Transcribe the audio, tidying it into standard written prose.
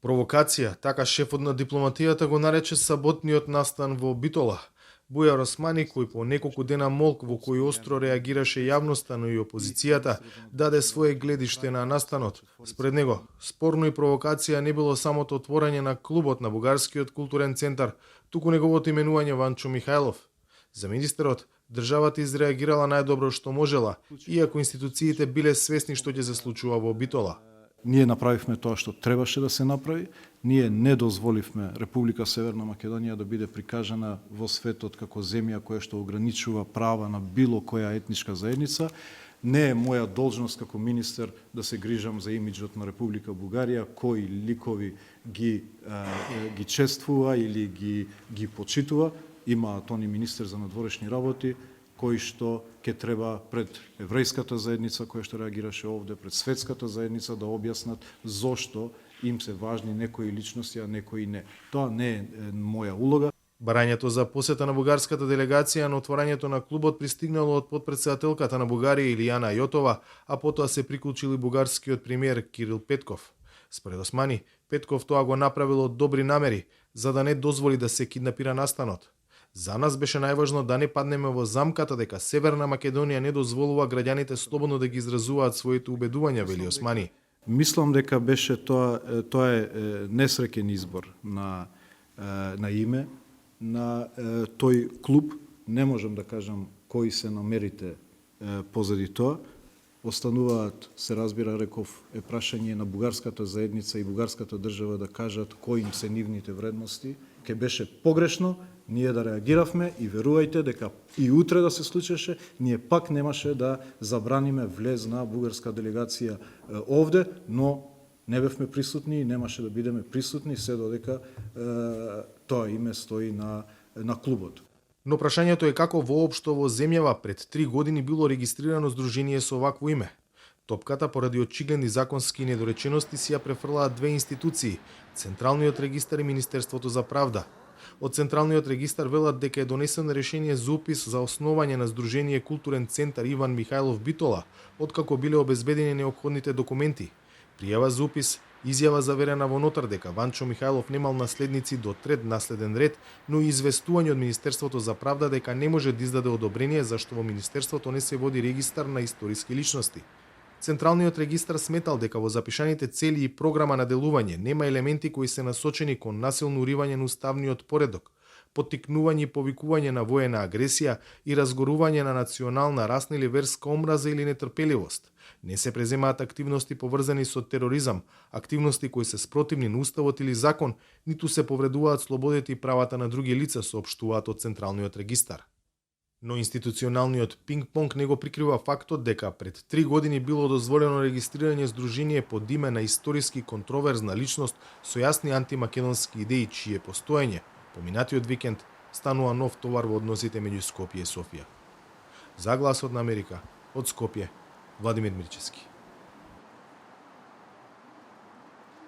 Провокација, така шефот на дипломатијата го нарече саботниот настан во Битола. Бујар Османи, кој по неколку дена молк во кој остро реагираше јавноста, но и опозицијата, даде свое гледиште на настанот. Спред него, спорно и провокација не било самото отворање на клубот на Бугарскиот културен центар, туку неговото именување Ванчо Михајлов. За министерот, државата изреагирала најдобро што можела, иако институциите биле свесни што ќе се случува во Битола. Ние направивме тоа што требаше да се направи. Ние не дозволивме Република Северна Македонија да биде прикажана во светот како земја која што ограничува права на било која етничка заедница. Не е моја должност како министер да се грижам за имиджот на Република Бугарија, кои ликови ги чествува или ги почитува. Има тони министер за надворешни работи, кој што ќе треба пред еврејската заедница која што реагираше овде, пред светската заедница да објаснат зошто им се важни некои личности, а некои не. Тоа не е моја улога. Барањето за посета на бугарската делегација на отворањето на клубот пристигнало од потпредседателката на Бугарија Илијана Јотова, а потоа се приклучил и бугарскиот премиер Кирил Петков. Според Османи, Петков тоа го направил од добри намери, за да не дозволи да се киднапира настанот. За нас беше најважно да не паднеме во замката дека Северна Македонија не дозволува граѓаните слободно да ги изразуваат своите убедувања, вели Османи. Мислам дека беше тоа е несреќен избор на име на тој клуб. Не можам да кажам кои се намерите позади тоа. Остануваат, се разбира, реков, прашање на бугарската заедница и бугарската држава да кажат кои им се нивните вредности. Ке беше погрешно ние да реагиравме и верувајте дека и утре да се случеше, ние пак немаше да забраниме влез на бугарска делегација овде, но не бевме присутни и немаше да бидеме присутни се додека тоа име стои на клубот. Но прашањето е како воопшто во земјава пред 3 години било регистрирано здружение со овакво име. Топката поради очигледни законски недоречености си ја префрлаат две институции – Централниот регистар и Министерството за правда. Од Централниот регистар велат дека е донесено решение за упис за основање на Здружение Културен центар Иван Михајлов Битола, откако биле обезбедени неопходните документи. Пријава за упис, изјава заверена во нотар дека Ванчо Михајлов немал наследници до трет наследен ред, но и известување од Министерството за правда дека не може да издаде одобрение зашто во Министерството не се води регистар на историски личности. Централниот регистар сметал дека во запишаните цели и програма на делување нема елементи кои се насочени кон насилно уривање на уставниот поредок, поттикнување и повикување на воена агресија и разгорување на национална, расна или верска омраза или нетрпеливост. Не се преземаат активности поврзани со тероризам, активности кои се спротивни на уставот или закон, ниту се повредуваат слободите и правата на други лица, соопштуваат од Централниот регистар. Но институционалниот пинг-понг не го прикрива фактот дека пред 3 години било дозволено регистрирање здружение под име на историски контроверзна личност со јасни антимакедонски идеи, чие постоење поминатиот викенд станува нов товар во односите меѓу Скопје и Софија. За Гласот на Америка, од Скопје, Владимир Мирчевски.